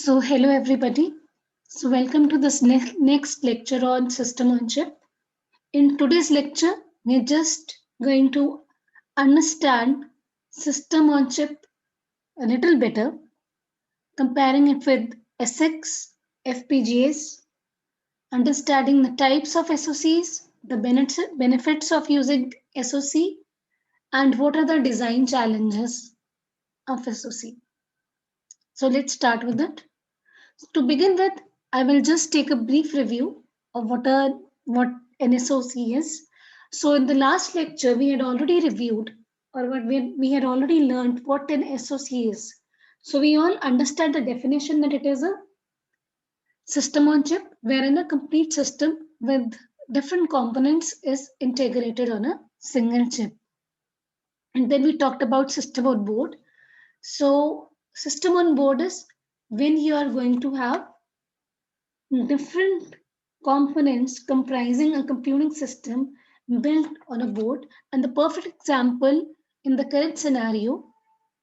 Hello everybody. Welcome to this next lecture on System on Chip. In today's lecture, we're just going to understand System on Chip a little better, comparing it with SX, FPGAs, understanding the types of SoCs, the benefits of using SoC, and what are the design challenges of SoC. So let's start with it. To begin with, I will just take a brief review of what an SOC is. So in the last lecture, we had already reviewed or we had already learned what an SOC is. So we all understand the definition that it is a system on chip wherein a complete system with different components is integrated on a single chip. And then we talked about system on board. So system on board is when you are going to have different components comprising a computing system built on a board. And the perfect example in the current scenario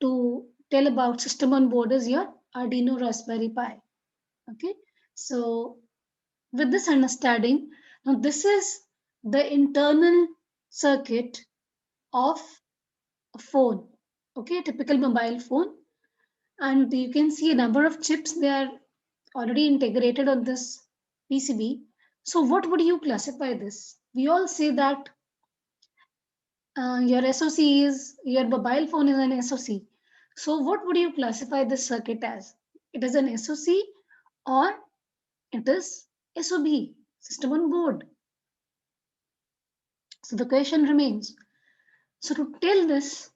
to tell about system on board is your Arduino Raspberry Pi. Okay, so with this understanding, now this is the internal circuit of a phone. Okay, a typical mobile phone, and you can see a number of chips they are already integrated on this PCB. So what would you classify this? We all say that your SoC is your mobile phone is an SoC. So what would you classify this circuit as? It is an SoC or it is SOB, system on board. So the question remains. So to tell this,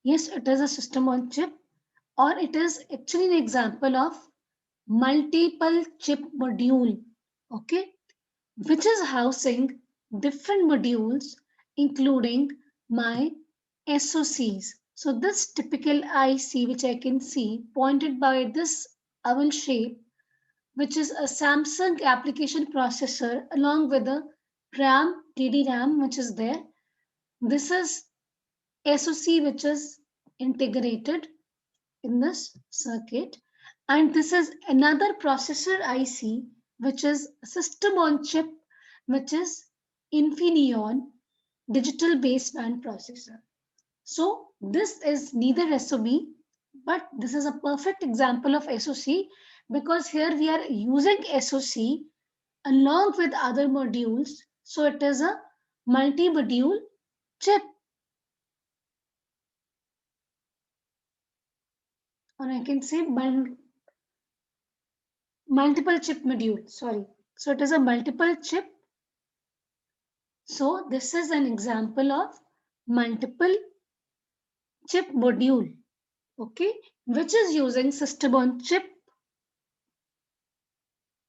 yes, it is a system on chip or it is actually an example of multiple chip module, okay, which is housing different modules including my SOCs. So this typical IC which I can see pointed by this oval shape, which is a Samsung application processor along with a RAM, DDRAM which is there. This is SOC which is integrated in this circuit, and this is another processor IC which is system on chip, which is Infineon digital baseband processor. So this is neither SOB, but this is a perfect example of SOC because here we are using SOC along with other modules. So it is a multi-module chip, or I can say multiple chip module. Sorry. So it is a multiple chip. So this is an example of multiple chip module, okay, which is using system on chip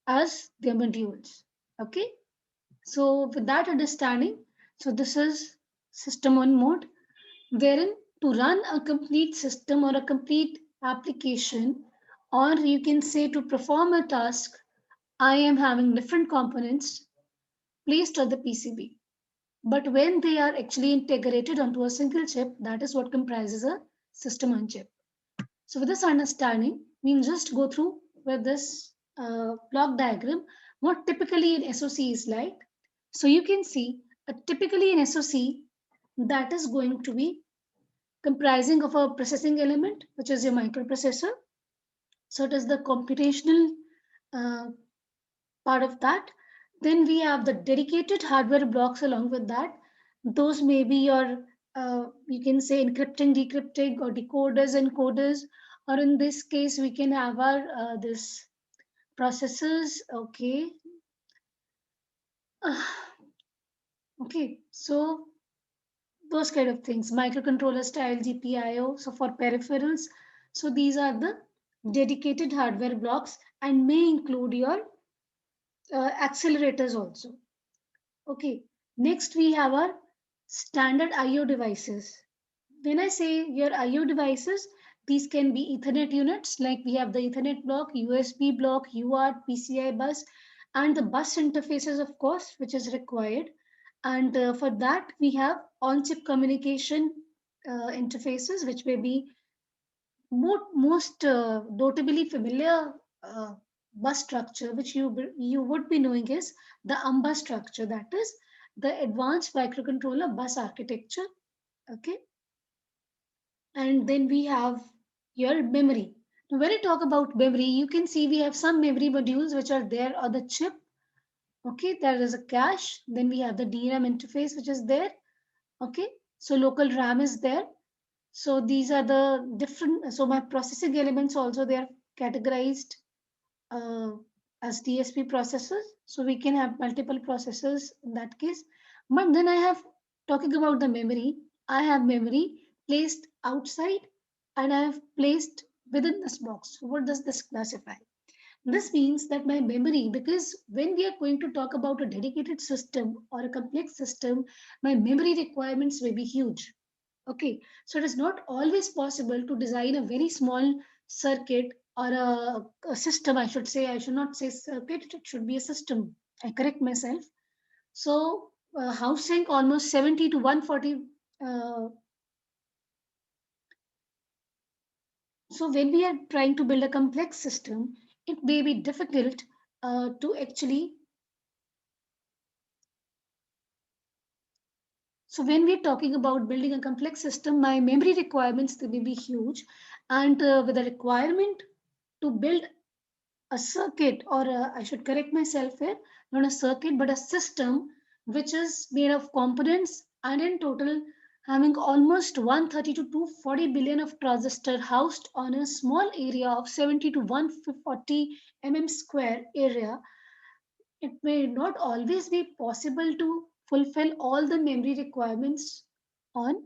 as their modules. Okay. So with that understanding, so this is system on mode, wherein to run a complete system or a complete application, or you can say to perform a task, I am having different components placed on the PCB. But when they are actually integrated onto a single chip, that is what comprises a system on chip. So with this understanding, we'll just go through with this block diagram what typically an SOC is like. So you can see typically an SOC that is going to be comprising of a processing element, which is your microprocessor. So it is the computational uh, part of that. Then we have the dedicated hardware blocks along with that. Those may be your, you can say encrypting, decrypting, or decoders and coders. Or in this case, we can have our this processors. Okay. Okay. So those kind of things, microcontroller style GPIO. So for peripherals, so these are the dedicated hardware blocks and may include your accelerators also. Okay, next we have our standard IO devices. When I say your IO devices, these can be Ethernet units, like we have the Ethernet block, USB block, UART, PCI bus, and the bus interfaces, of course, which is required. And for that, we have on-chip communication interfaces, which may be most notably familiar bus structure, which you would be knowing is the AMBA structure, that is the Advanced Microcontroller Bus Architecture. Okay, and then we have your memory. Now, when I talk about memory, you can see we have some memory modules which are there on the chip. Okay, there is a cache. Then we have the DRAM interface which is there. Okay, so local RAM is there. So these are the different. So my processing elements also, they are categorized uh, as DSP processors. So we can have multiple processors in that case. But then I have, talking about the memory, I have memory placed outside and I have placed within this box. So what does this classify? This means that my memory, because when we are going to talk about a dedicated system or a complex system, my memory requirements may be huge. Okay, so it is not always possible to design a very small circuit or a system. I should say, I should not say circuit, it should be a system. I correct myself. So, housing almost 70 to 140. Uh, so, when we are trying to build a complex system, it may be difficult to actually. So, when we're talking about building a complex system, my memory requirements they may be huge, and with the requirement to build a circuit, or I should correct myself here, not a circuit but a system which is made of components, and in total having almost 130 to 240 billion of transistor housed on a small area of 70 to 140 square area. It may not always be possible to fulfill all the memory requirements on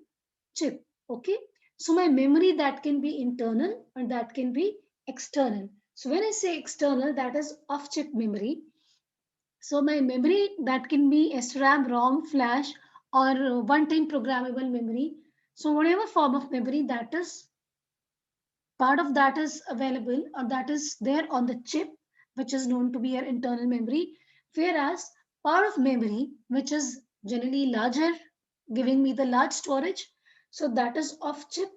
chip. Okay, so my memory, that can be internal and that can be external. So when I say external, that is off chip memory. So my memory, that can be SRAM, ROM, flash, or one time programmable memory. So whatever form of memory that is, part of that is available or that is there on the chip, which is known to be your internal memory, whereas part of memory which is generally larger, giving me the large storage, so that is off chip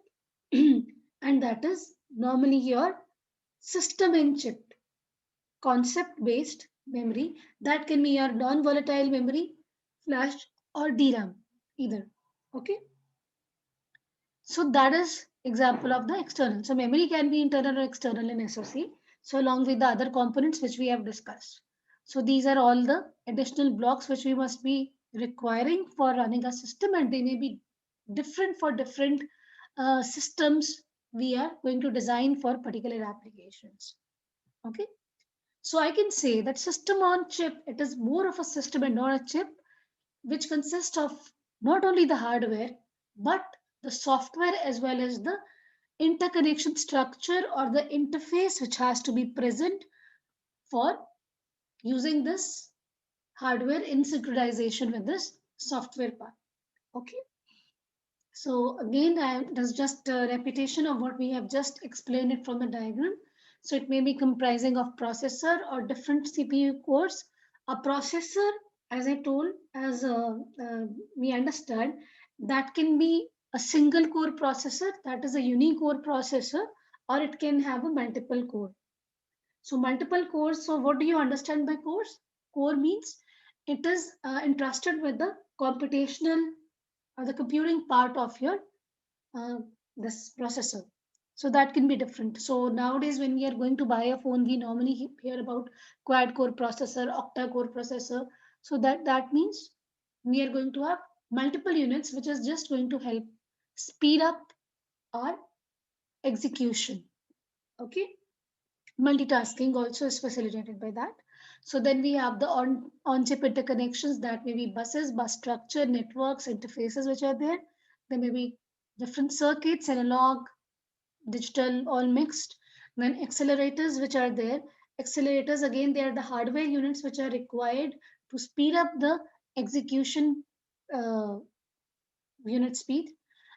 and that is normally your system in chip concept based memory. That can be your non volatile memory, flash, or DRAM, either. Okay, so that is example of the external. So memory can be internal or external in SoC. So along with the other components which we have discussed. So these are all the additional blocks which we must be requiring for running a system, and they may be different for different systems we are going to design for particular applications. Okay. So I can say that system on chip, it is more of a system and not a chip, which consists of not only the hardware, but the software as well as the interconnection structure or the interface which has to be present for using this hardware in synchronization with this software part. Okay. So again, that's just a repetition of what we have just explained it from the diagram. So it may be comprising of processor or different CPU cores. A processor, as I told, as we understand, that can be a single core processor, that is a unique core processor, or it can have a multiple core. So multiple cores. So what do you understand by cores? Core means it is entrusted with the computational or the computing part of your uh, this processor. So that can be different. So nowadays, when we are going to buy a phone, we normally hear about quad core processor, octa core processor. So that means we are going to have multiple units, which is just going to help speed up our execution. Okay, multitasking also is facilitated by that. So then we have the on-chip interconnections, that may be buses, bus structure, networks, interfaces which are there. There may be different circuits, analog, digital, all mixed. Then accelerators which are there. Accelerators, again, they are the hardware units which are required to speed up the execution uh, unit speed.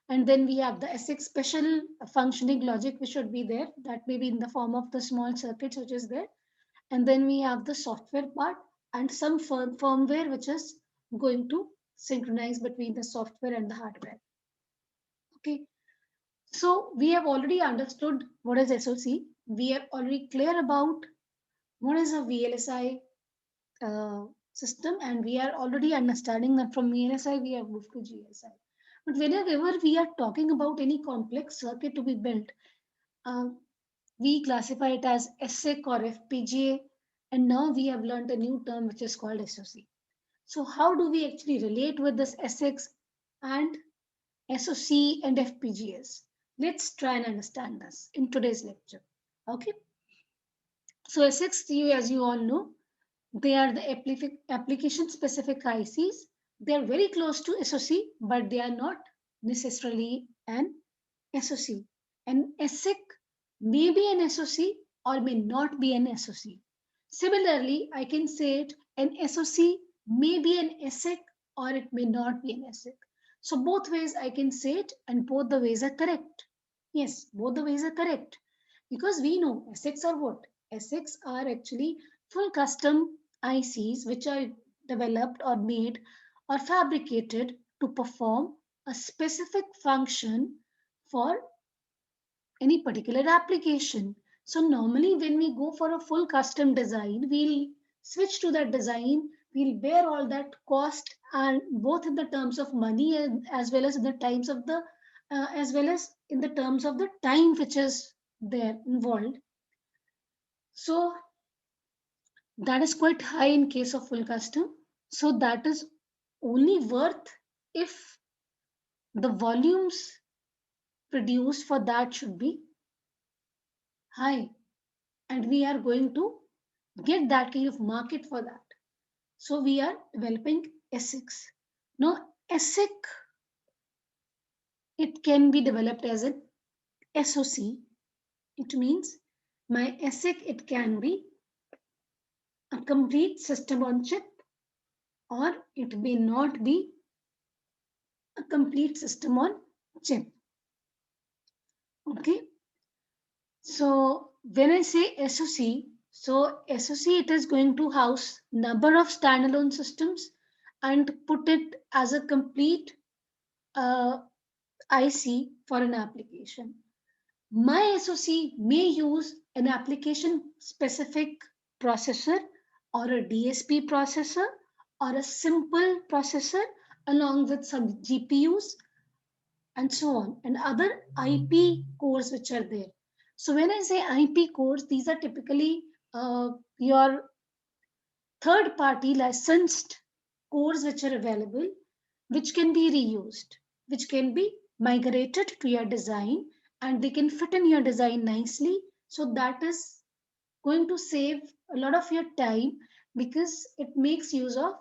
And then we have the SX special functioning logic which should be there. That may be in the form of the small circuits which is there. And then we have the software part and some firmware which is going to synchronize between the software and the hardware. Okay. So we have already understood what is SOC. We are already clear about what is a VLSI system, and we are already understanding that from VLSI we have moved to GSI. But whenever we are talking about any complex circuit to be built, uh, we classify it as SIC or FPGA, and now we have learned a new term which is called SOC. So how do we actually relate with this SX and SOC and FPGAs? Let's try and understand this in today's lecture. Okay. So SX, as you all know, they are the application specific ICs. They are very close to SOC, but they are not necessarily an SOC. An ASIC may be an SOC or may not be an SOC. Similarly, I can say it an SOC may be an ASIC or it may not be an ASIC. So both ways I can say it, and both the ways are correct. Yes, both the ways are correct. Because we know ASICs are what? ASICs are actually full custom ICs which are developed or made or fabricated to perform a specific function for any particular application. So normally when we go for a full custom design, we'll switch to that design, we'll bear all that cost, and both in the terms of money and as well as in the times of the as well as in the terms of the time which is there involved. So that is quite high in case of full custom. So that is only worth if the volumes produced for that should be high, and we are going to get that kind of market for that. So we are developing ASICs. Now ASIC, it can be developed as an SOC. It means my ASIC, it can be a complete system on chip, or it may not be a complete system on chip. Okay. So when I say SOC, so SOC, it is going to house number of standalone systems and put it as a complete IC for an application. My SOC may use an application specific processor or a DSP processor or a simple processor along with some GPUs and so on, and other IP cores which are there. So when I say IP cores, these are typically your third party licensed cores which are available, which can be reused, which can be migrated to your design, and they can fit in your design nicely. So that is going to save a lot of your time because it makes use of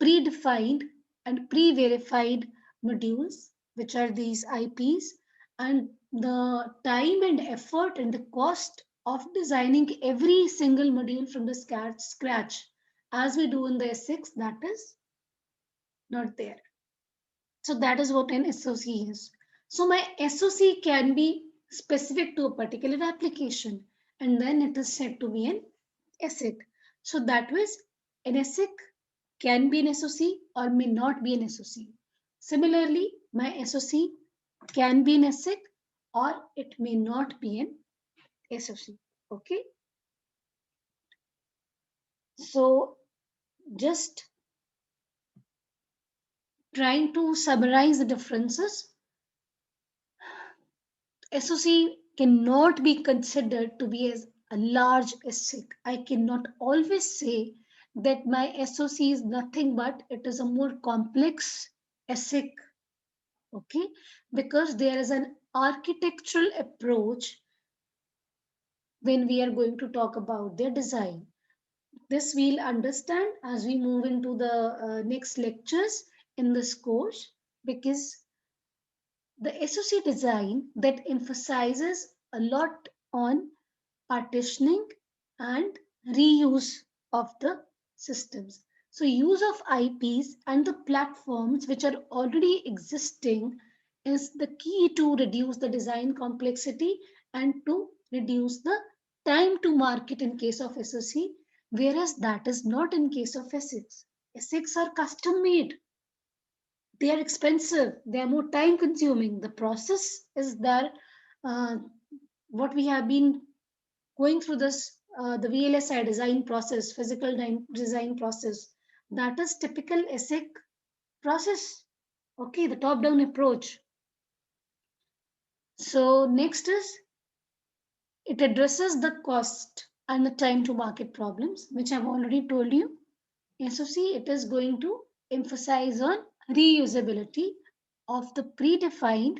predefined and pre-verified modules, which are these IPs, and the time and effort and the cost of designing every single module from the scratch as we do in the S6, that is not there. So that is what an SOC is. So my SOC can be specific to a particular application, and then it is said to be an ASIC. So that means an ASIC can be an SOC or may not be an SOC. Similarly, my SOC can be an ASIC or it may not be an SOC. Okay. So just trying to summarize the differences, SOC cannot be considered to be as a large ASIC. I cannot always say that my SOC is nothing but it is a more complex ASIC. Okay, because there is an architectural approach when we are going to talk about their design. This we'll understand as we move into the next lectures in this course, because the SOC design that emphasizes a lot on partitioning and reuse of the systems. So use of IPs and the platforms which are already existing is the key to reduce the design complexity and to reduce the time to market in case of SOC, whereas that is not in case of ASICs. ASICs are custom made. They are expensive. They are more time consuming. The process is there. Uh, what we have been going through this the VLSI design process, physical design process. That is typical ASIC process. Okay, the top-down approach. So next is it addresses the cost and the time to market problems, which I've already told you. SOC, it is going to emphasize on reusability of the predefined,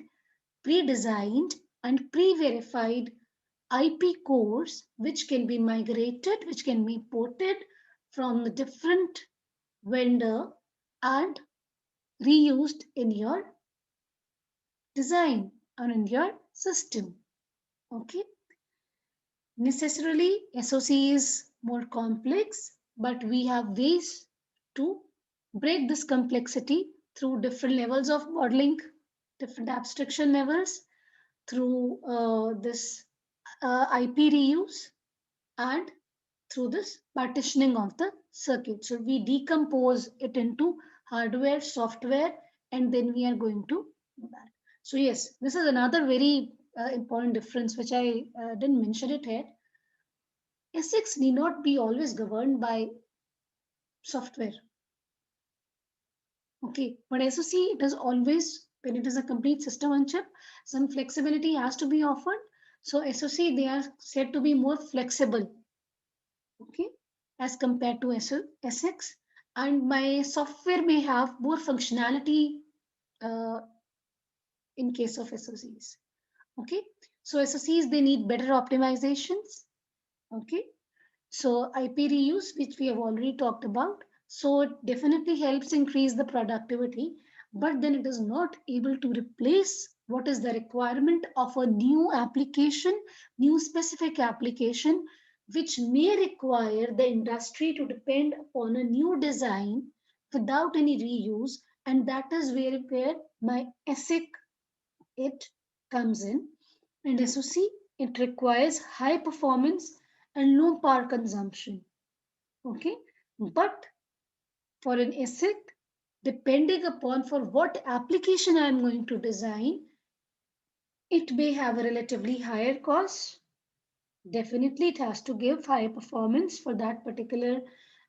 pre-designed, and pre-verified IP cores, which can be migrated, which can be ported from the different vendor and reused in your design or in your system. Okay. Necessarily, SOC is more complex, but we have ways to break this complexity through different levels of modeling, different abstraction levels, through this IP reuse, and through this partitioning of the circuit. So we decompose it into hardware, software, and then we are going to do that. So yes, this is another very important difference which I didn't mention it here. ASICs need not be always governed by software. Okay, but SoC, it is always, when it is a complete system on chip, some flexibility has to be offered. So SoC, they are said to be more flexible, okay, as compared to SX. And my software may have more functionality uh, in case of SoCs. Okay, so SoCs, they need better optimizations. Okay, so IP reuse, which we have already talked about, so it definitely helps increase the productivity, but then it is not able to replace what is the requirement of a new application, new specific application, which may require the industry to depend upon a new design without any reuse. And that is where my ASIC, it comes in. And SoC, it requires high performance and low power consumption. Okay, but for an ASIC, depending upon for what application I am going to design, it may have a relatively higher cost. Definitely, it has to give high performance for that particular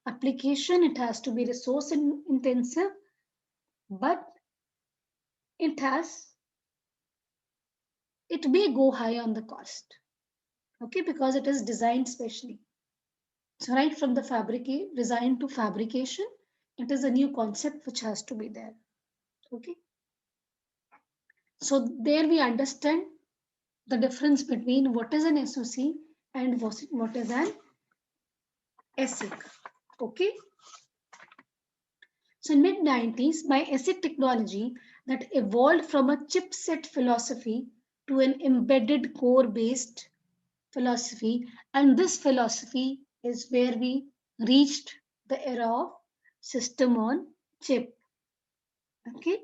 application. It has to be resource intensive, but it has it may go high on the cost. Okay, because it is designed specially. So right from the design to fabrication, it is a new concept which has to be there. Okay. So there we understand the difference between what is an SOC and what is an ASIC. Okay. So in mid-90s, by ASIC technology that evolved from a chipset philosophy to an embedded core-based philosophy, and this philosophy is where we reached the era of system on chip. Okay,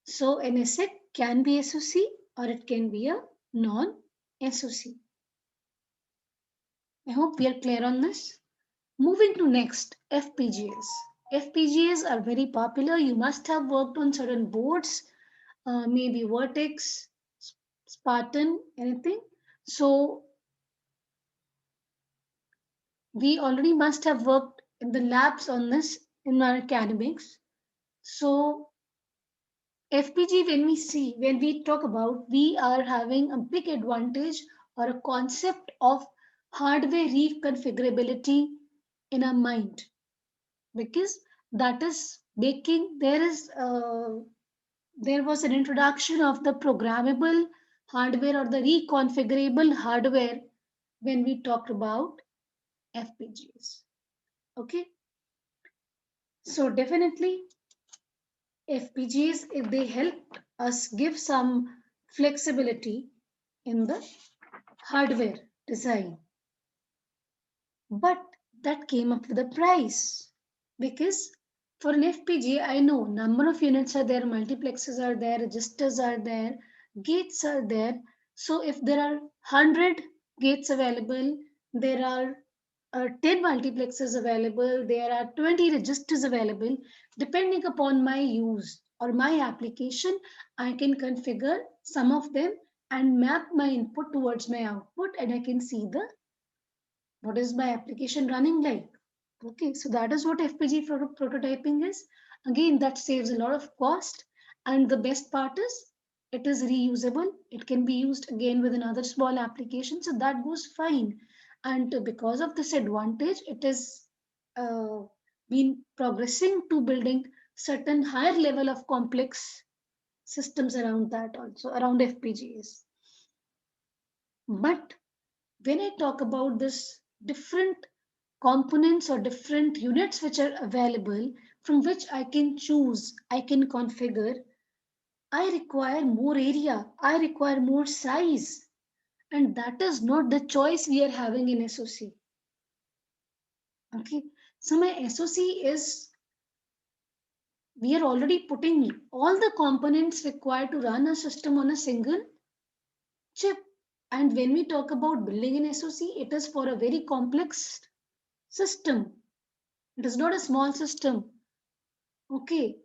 so an ASIC can be SoC or it can be a non-SoC. I hope we are clear on this. Moving to next, FPGAs. FPGAs are very popular. You must have worked on certain boards, maybe Vertex, Spartan, anything. So we already must have worked in the labs on this in our academics. So FPG, when we talk about, we are having a big advantage or a concept of hardware reconfigurability in our mind, because that is making, there was an introduction of the programmable hardware or the reconfigurable hardware when we talked about FPGAs. Okay, so definitely FPGAs, if they help us give some flexibility in the hardware design. But that came up with a price, because for an FPGA, I know number of units are there, multiplexes are there, registers are there, gates are there. So if there are 100 gates available, there are 10 multiplexes available, there are 20 registers available. Depending upon my use or my application, I can configure some of them and map my input towards my output, and I can see the What is my application running like? Okay, so that is what FPGA prototyping is. Again, that saves a lot of cost. And the best part is it is reusable. It can be used again with another small application. So that goes fine. And because of this advantage, it is been progressing to building certain higher level of complex systems around that also, around FPGAs. But when I talk about this different components or different units which are available from which I can choose, I can configure, I require more area, I require more size. And that is not the choice we are having in SOC. Okay, so my SOC is, we are already putting all the components required to run a system on a single chip. And when we talk about building an SOC, it is for a very complex system. It is not a small system. Okay,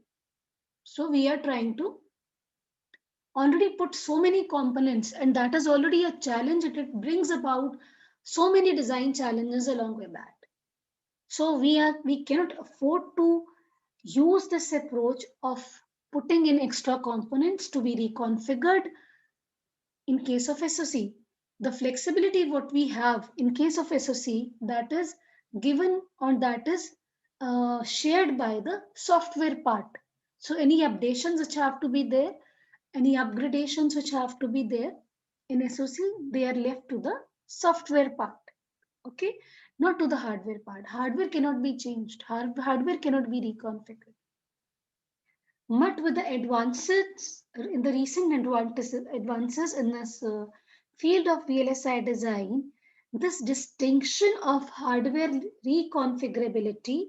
so we are trying to already put so many components, and that is already a challenge. It brings about so many design challenges along with that. So we cannot afford to use this approach of putting in extra components to be reconfigured in case of SOC. The flexibility what we have in case of SOC, that is given or that is shared by the software part. So any updations which have to be there, any upgradations which have to be there in SOC, they are left to the software part. Okay, not to the hardware part. Hardware cannot be changed. Hardware cannot be reconfigured. But with the advances in the recent advances in this field of VLSI design, this distinction of hardware reconfigurability,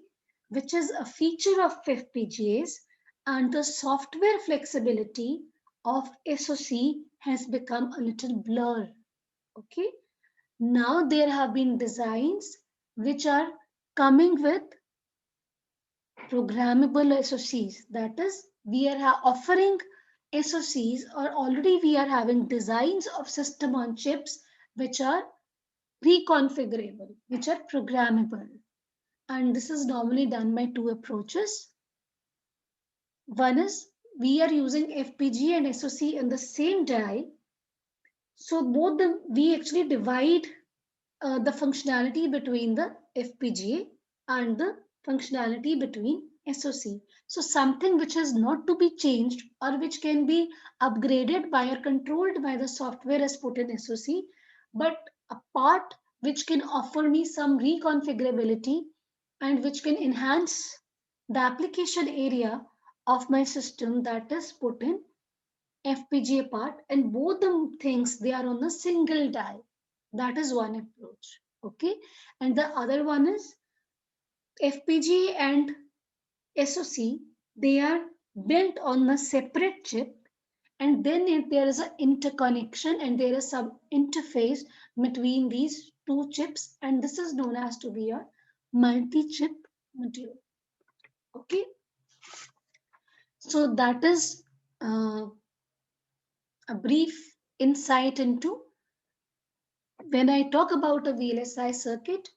which is a feature of FPGAs, and the software flexibility of SOC has become a little blur. Okay, now there have been designs which are coming with programmable SOCs. That is, we are offering SOCs, or already we are having designs of system on chips which are reconfigurable, which are programmable. And this is normally done by two approaches. One is we are using FPGA and SOC in the same die. So both the we actually divide the functionality between the FPGA and the functionality between SOC. So something which is not to be changed or which can be upgraded by or controlled by the software is put in SOC, but a part which can offer me some reconfigurability and which can enhance the application area of my system, that is put in FPGA part, and both the things they are on a single die. That is one approach. Okay, and the other one is FPGA and SOC. They are built on a separate chip, and then there is an interconnection and there is some interface between these two chips, and this is known as to be a multi-chip module. Okay, so that is a brief insight into when I talk about a VLSI circuit,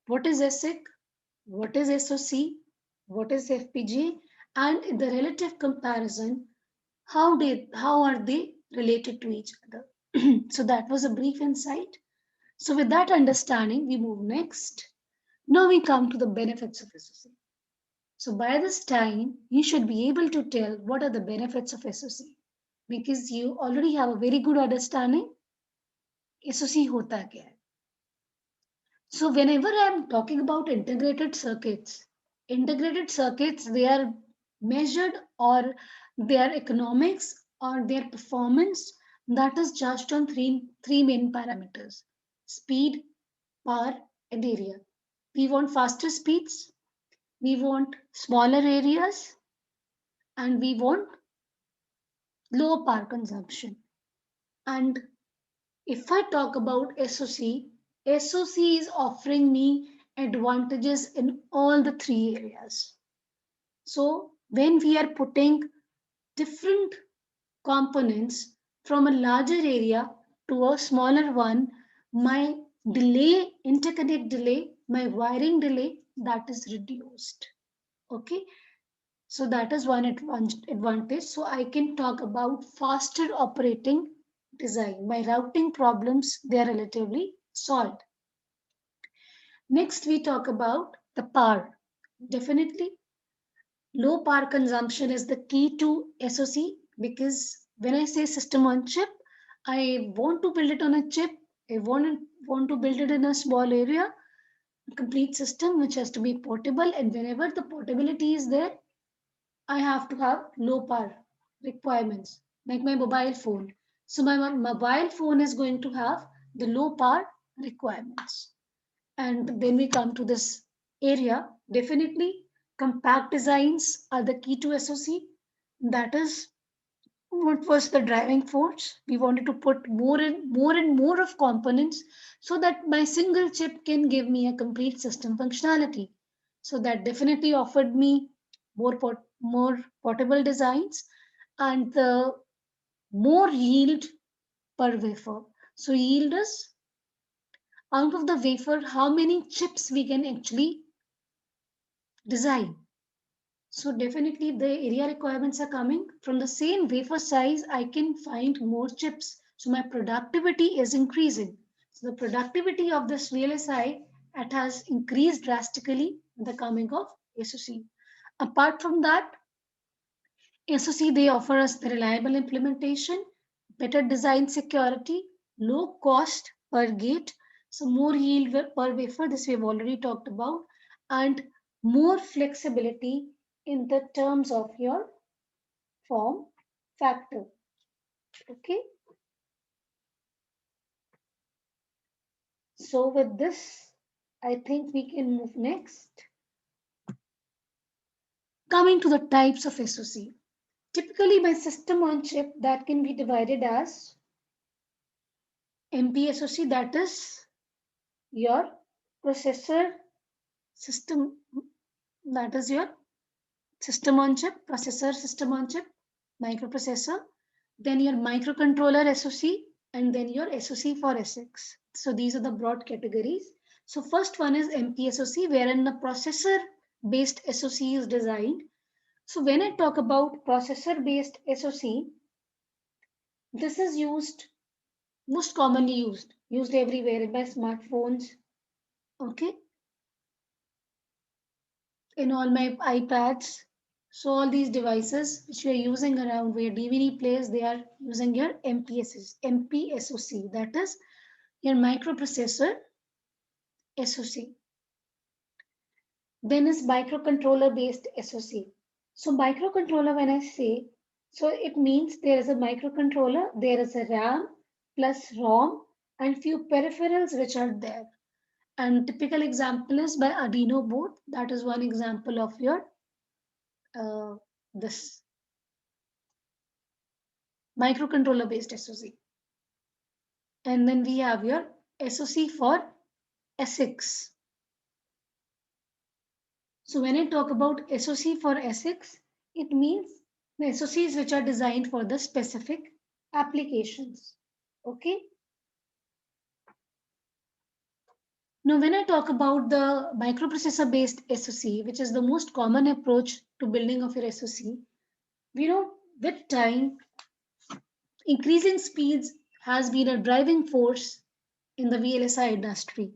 what is ASIC, what is SOC, what is FPGA, and in the relative comparison, how are they related to each other. So that was a brief insight. So with that understanding, we move next. Now we come to the benefits of SOC. So by this time, you should be able to tell what are the benefits of SOC, because you already have a very good understanding SOC hota kya hai. So whenever I'm talking about integrated circuits, they are measured or their economics or their performance, that is judged on three main parameters: speed, power, and area. We want faster speeds, we want smaller areas, and we want low power consumption. And if I talk about SOC, SOC is offering me advantages in all the three areas. So when we are putting different components from a larger area to a smaller one, my delay, interconnect delay, my wiring delay, that is reduced. Okay, so that is one advantage. So I can talk about faster operating design. My routing problems, they are relatively solved. Next, we talk about the power. Definitely, low power consumption is the key to SoC, because when I say system on chip, I want to build it on a chip. I want to build it in a small area, a complete system which has to be portable. And whenever the portability is there, I have to have low power requirements, like my mobile phone. So my mobile phone is going to have the low power requirements. And when we come to this area, definitely compact designs are the key to SoC. That is what was the driving force. We wanted to put more of components so that my single chip can give me a complete system functionality. So that definitely offered me more portable designs and the more yield per wafer. So yield is out of the wafer how many chips we can actually design. So definitely the area requirements are coming from the same wafer size. I can find more chips. So my productivity is increasing. So the productivity of this VLSI, it has increased drastically with the coming of SoC. Apart from that, SoC, they offer us the reliable implementation, better design security, low cost per gate, so more yield per wafer, this we have already talked about, and more flexibility in the terms of your form factor. Okay, so with this, I think we can move next. Coming to the types of SoC. Typically, my system on chip that can be divided as MPSoC, that is your processor system, that is your system on chip, processor system on chip, microprocessor, then your microcontroller SoC, and then your SoC for SX. So these are the broad categories. So first one is MPSoC, wherein the processor based SoC is designed. So when I talk about processor based SoC, this is most commonly used everywhere in my smartphones, okay, in all my iPads. So all these devices which we are using around where DVD plays, they are using your MPSoC, that is your microprocessor SoC. Then is microcontroller based SoC. So microcontroller, when I say, so it means there is a microcontroller, there is a RAM plus ROM and few peripherals which are there. And typical example is by Arduino board. That is one example of your this microcontroller based SoC. And then we have your SoC for SX. So when I talk about SoC for SX, it means the SoCs which are designed for the specific applications. Okay. Now, when I talk about the microprocessor based SoC, which is the most common approach to building of your SoC, we know with time, increasing speeds has been a driving force in the VLSI industry.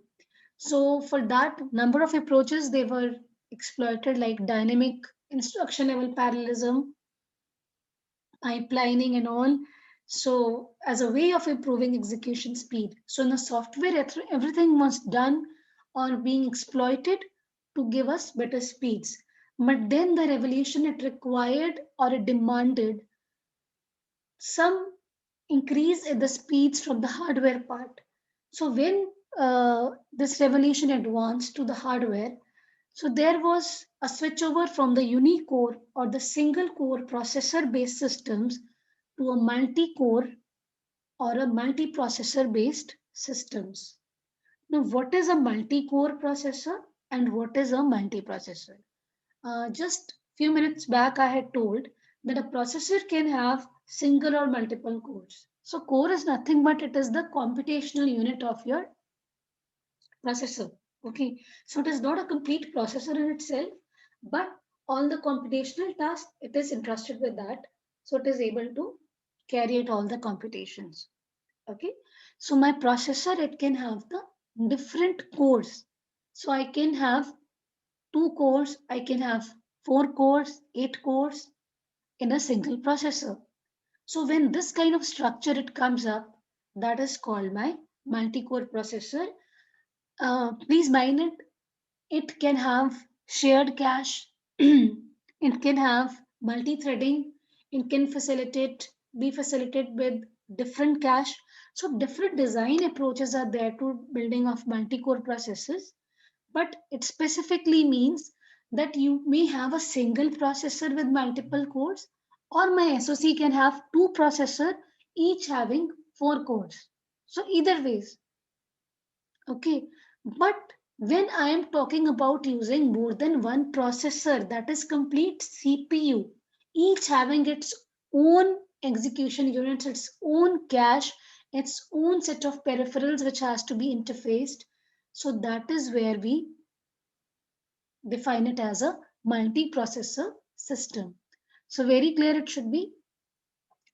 So for that, number of approaches they were exploited, like dynamic instruction level parallelism, pipelining and all. So as a way of improving execution speed. So in the software, everything was done or being exploited to give us better speeds. But then the revolution, it required or it demanded some increase in the speeds from the hardware part. So when this revolution advanced to the hardware, so there was a switchover from the unicore or the single core processor based systems to a multi-core or a multi-processor based systems. Now, what is a multi-core processor and what is a multiprocessor? Just few minutes back, I had told that a processor can have single or multiple cores. So core is nothing but it is the computational unit of your processor. Okay, so it is not a complete processor in itself, but all the computational tasks it is entrusted with that, so it is able to carry out all the computations. Okay, so my processor it can have the different cores. So I can have 2 cores, I can have 4 cores, 8 cores in a single processor. So when this kind of structure it comes up, that is called my multi-core processor. Please mind it. It can have shared cache. It can have multi-threading. It can be facilitated with different cache. So different design approaches are there to building of multi-core processors. But it specifically means that you may have a single processor with multiple cores, or my SoC can have 2 processor, each having 4 cores. So either ways, okay. But when I am talking about using more than one processor, that is complete CPU, each having its own execution units, its own cache, its own set of peripherals which has to be interfaced. So that is where we define it as a multi-processor system. So very clear it should be.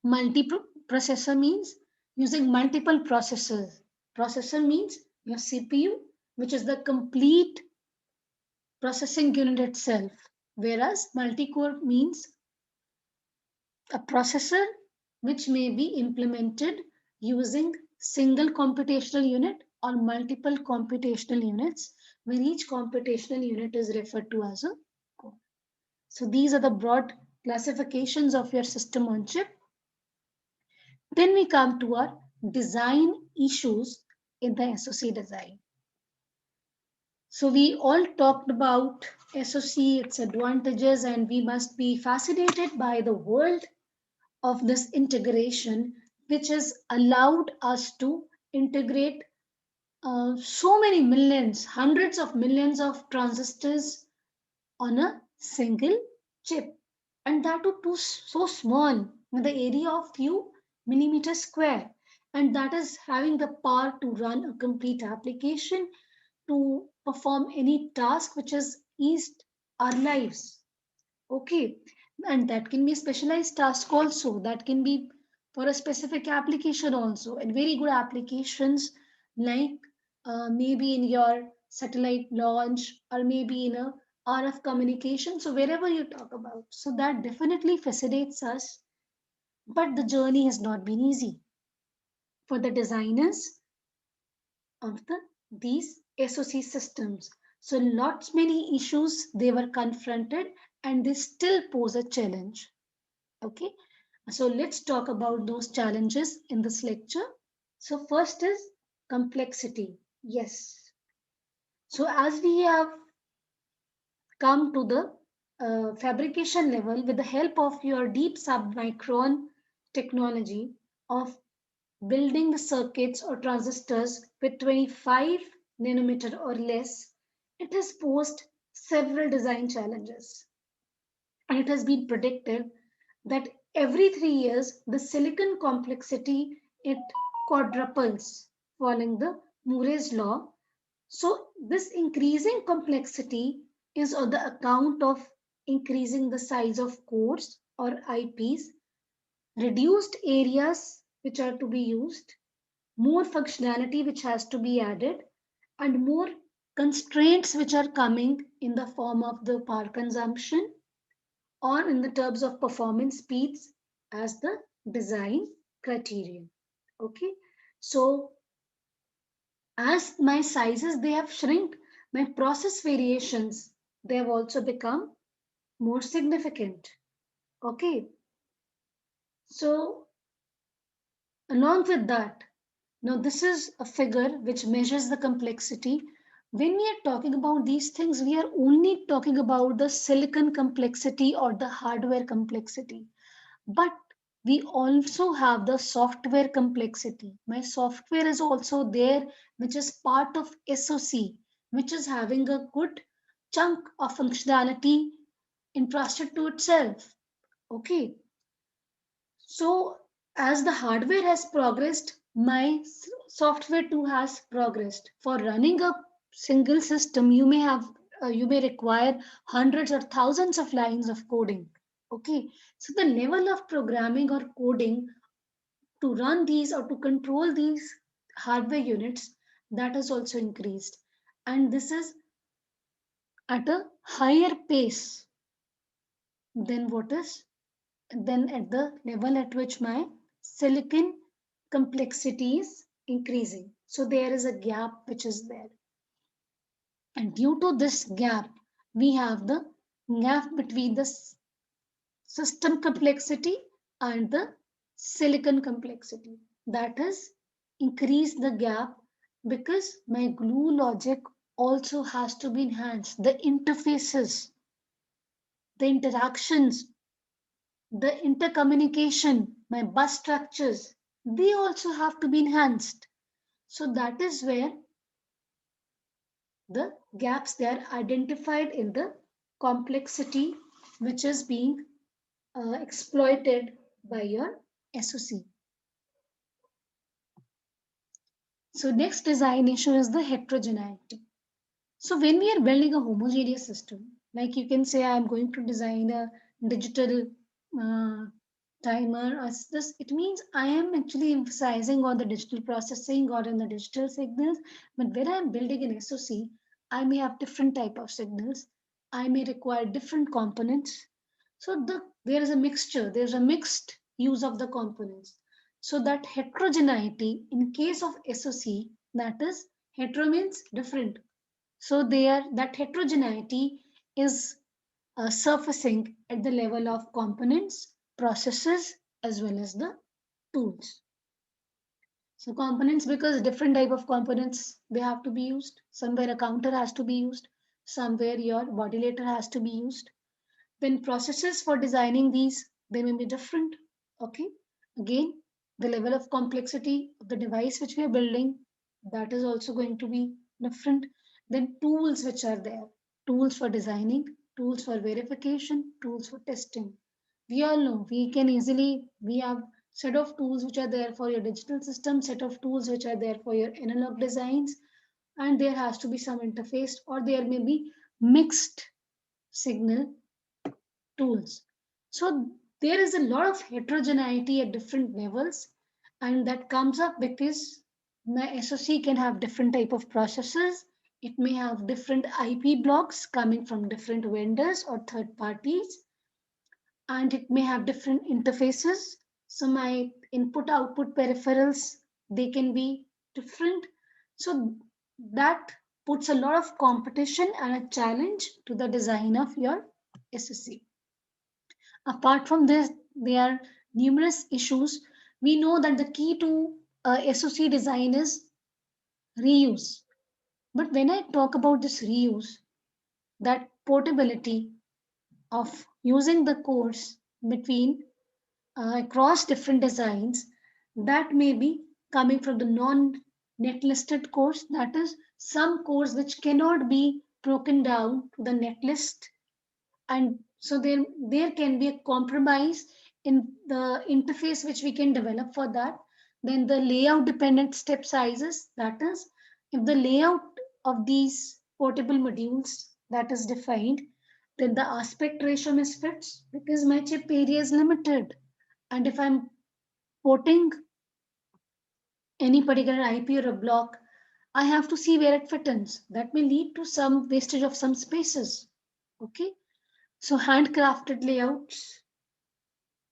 Multi-processor means using multiple processors. Processor means your CPU, which is the complete processing unit itself. Whereas multi-core means a processor which may be implemented using single computational unit or multiple computational units, where each computational unit is referred to as a core. So these are the broad classifications of your system on chip. Then we come to our design issues in the SoC design. So we all talked about SoC, its advantages, and we must be fascinated by the world of this integration, which has allowed us to integrate so many millions, hundreds of millions of transistors on a single chip, and that too so small with the area of few millimeters square, and that is having the power to run a complete application, to perform any task which has eased our lives. Okay, and that can be a specialized task also, that can be for a specific application also, and very good applications like maybe in your satellite launch, or maybe in a RF communication. So wherever you talk about, so that definitely facilitates us, but the journey has not been easy for the designers of these SoC systems. So lots many issues they were confronted, and they still pose a challenge. Okay, so let's talk about those challenges in this lecture. So first is complexity. Yes. So as we have come to the fabrication level with the help of your deep submicron technology of building the circuits or transistors with 25 nanometer or less, it has posed several design challenges. And it has been predicted that every 3 years, the silicon complexity, it quadruples following the Moore's law. So this increasing complexity is on the account of increasing the size of cores or IPs, reduced areas which are to be used, more functionality which has to be added, and more constraints which are coming in the form of the power consumption or in the terms of performance speeds as the design criterion. Okay, so as my sizes they have shrunk, my process variations they have also become more significant. Okay, so along with that, now this is a figure which measures the complexity. When we are talking about these things, we are only talking about the silicon complexity or the hardware complexity. But we also have the software complexity. My software is also there, which is part of SoC, which is having a good chunk of functionality entrusted to itself. Okay, so as the hardware has progressed, my software too has progressed. For running a single system, you may have you may require hundreds or thousands of lines of coding. Okay, so the level of programming or coding to run these or to control these hardware units, that has also increased, and this is at a higher pace than what is than at the level at which my silicon complexity is increasing. So there is a gap which is there. And due to this gap, we have the gap between the system complexity and the silicon complexity. That has increased the gap because my glue logic also has to be enhanced. The interfaces, the interactions, the intercommunication, my bus structures, they also have to be enhanced. So that is where the gaps they are identified in the complexity which is being exploited by your SOC. So next design issue is the heterogeneity. So when we are building a homogeneous system, like you can say I'm going to design a digital uh, timer as this, it means I am actually emphasizing on the digital processing or on the digital signals. But when I'm building an SOC, I may have different type of signals. I may require different components. So there is a mixture, there's a mixed use of the components. So that heterogeneity in case of SOC, that is hetero means different. So there that heterogeneity is surfacing at the level of components, processes, as well as the tools. So components, because different type of components they have to be used. Somewhere a counter has to be used. Somewhere your modulator has to be used. Then processes for designing these, they may be different. Okay. Again, the level of complexity of the device which we are building, that is also going to be different. Then tools which are there, tools for designing, tools for verification, tools for testing. We all know we have set of tools which are there for your digital system, set of tools which are there for your analog designs, and there has to be some interface or there may be mixed signal tools. So there is a lot of heterogeneity at different levels, and that comes up because my SOC can have different type of processes. It may have different IP blocks coming from different vendors or third parties, and it may have different interfaces. So my input output peripherals, they can be different. So that puts a lot of competition and a challenge to the design of your SOC. Apart from this, there are numerous issues. We know that the key to SOC design is reuse. But when I talk about this reuse, that portability of using the cores between across different designs, that may be coming from the non-net listed cores. That is, some cores which cannot be broken down to the net list, and so there can be a compromise in the interface which we can develop for that. Then the layout dependent step sizes, that is, if the layout of these portable modules that is defined, then the aspect ratio misfits because my chip area is limited, and if I'm porting any particular IP or a block, I have to see where it fits. That may lead to some wastage of some spaces. Okay, so handcrafted layouts,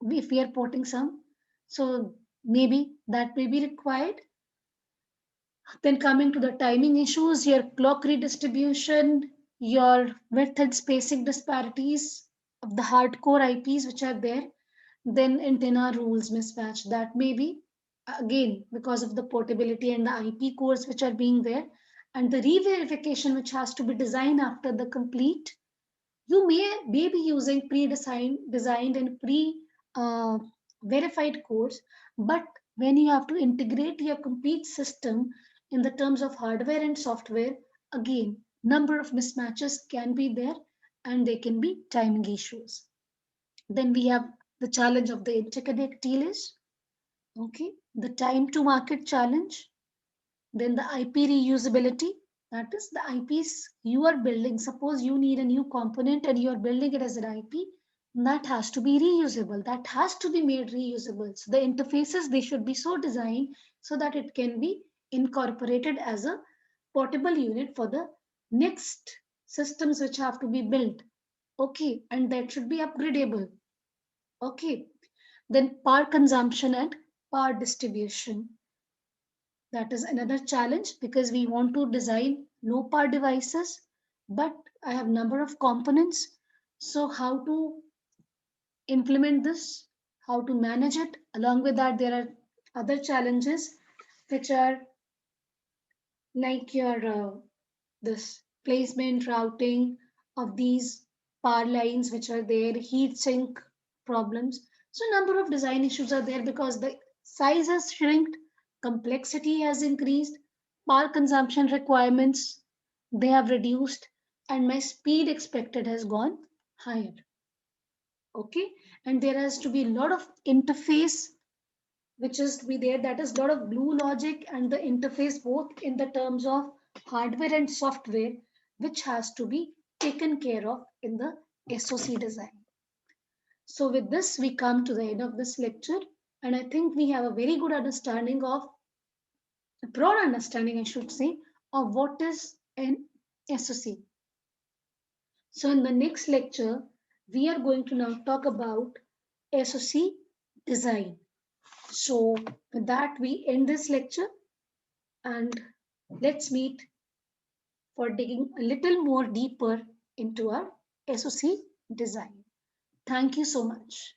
if we are porting some, so maybe that may be required. Then coming to the timing issues, your clock redistribution, your width and spacing disparities of the hardcore IPs which are there, then antenna rules mismatch. That may be again because of the portability and the IP cores which are being there, and the re-verification which has to be designed after the complete. You may be using designed and pre uh, verified codes, but when you have to integrate your complete system in the terms of hardware and software, again, number of mismatches can be there and there can be timing issues. Then we have the challenge of the interconnect delays, okay, the time to market challenge, then the IP reusability, That is the IPs you are building. Suppose you need a new component and you are building it as an IP, that has to be reusable. That has to be made reusable. So the interfaces, they should be so designed so that it can be incorporated as a portable unit for the next systems which have to be built. Okay, and that should be upgradable. Okay, then power consumption and power distribution. That is another challenge because we want to design low power devices, but I have number of components. So how to implement this, how to manage it? Along with that, there are other challenges which are like your this placement routing of these power lines which are there, heat sink problems. So number of design issues are there because the size has shrinked, complexity has increased, power consumption requirements they have reduced, and my speed expected has gone higher. Okay, and there has to be a lot of interface which is to be there, that is a lot of blue logic and the interface both in the terms of hardware and software which has to be taken care of in the SoC design. So with this we come to the end of this lecture, and I think we have a very good understanding of, a broad understanding I should say, of what is an SoC. So in the next lecture we are going to now talk about SoC design. So with that we end this lecture, and let's meet for digging a little more deeper into our SoC design. Thank you so much.